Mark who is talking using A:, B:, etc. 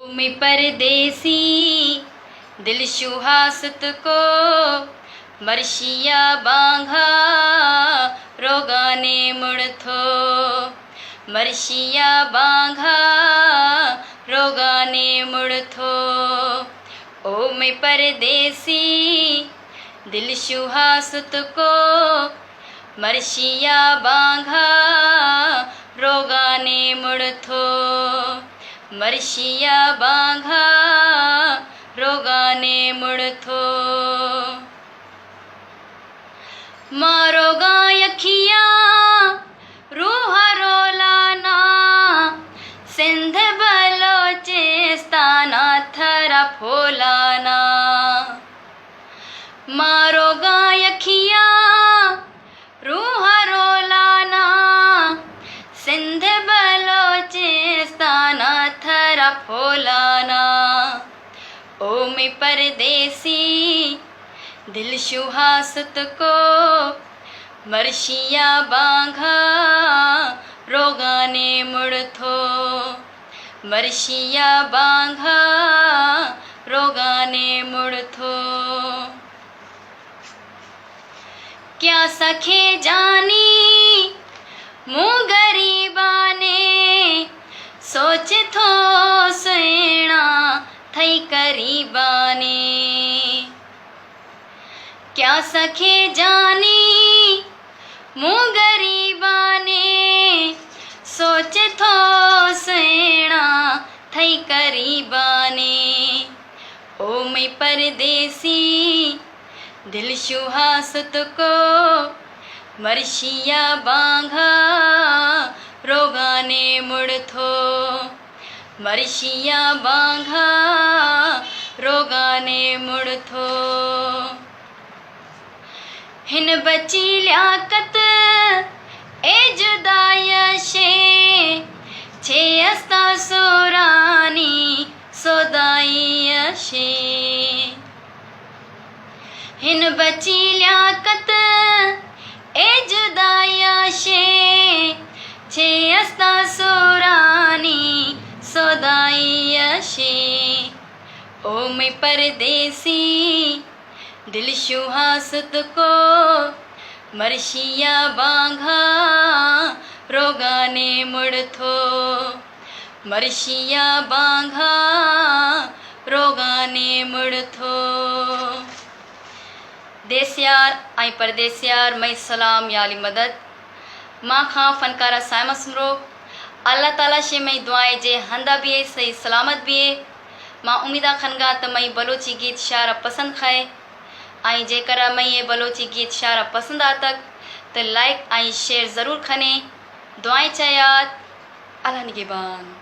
A: मैं परदेसी दिल शुहासत को मर्शिया बांघा रोगाने मुड़ थो मर्शिया बांघा रोगाने मुड़ थो। ओ मैं परदेसी दिल शुहासत को मर्शिया बांघा रोगाने मुड़ थो मर्शिया बांघा रोगाने मुड़ थो। मारो गायखिया रूहा रोलाना सिंध बलोचिस्ताना थरा फोलाना। मारो गायखिया रूहा रोलाना सिंध बलोचिस्ताना थरा फोलाना। ओ मैं परदेसी दिल शुहासत को मर्शिया बांघा रोगाने मुड़ थो मर्शिया बांघा रोगाने मुड़ थो। क्या सखे जानी मुँह गरीबाने सोच थो सुणा थई करीबाने। क्या सखे जानी मुँह गरीबाने सोच थो सुणा थई करीबाने। ओ मैं परदेसी दिल शुहासत को मर्शिया बांघा रोगाने मुड़ थो मर्शिया बांघा रोगाने मुड़ थो। हिन बची लियाकत ए जुदाई शे छे अस्ता सोरानी सोदाई शे। हिन बची लियाकत ए जुदाई शे छे अस्ता सोरानी सोदाई शे। ओ मैं परदेसी दिल शुहासत को मर्शिया बांघा रोगाने मुड़ थो मर्शिया बांघा रोगाने मुड़ थो। देसियार ऐं परदेसियार मई सलाम याली मदद मां खां फनकारा साइमा सुमरो अल्लाह ताला शे मई दुआए जे हंदा बिए सही सलामत बिए। मां उम्मीदा खनगा त मई बलोची गीत शारा पसंद खाए ऐं जेकर मई ये बलोची गीत शारा पसंद आतक तो लाइक ऐं शेयर ज़रूर खने। दुआएं चाहियात अल्लाह निगहबान।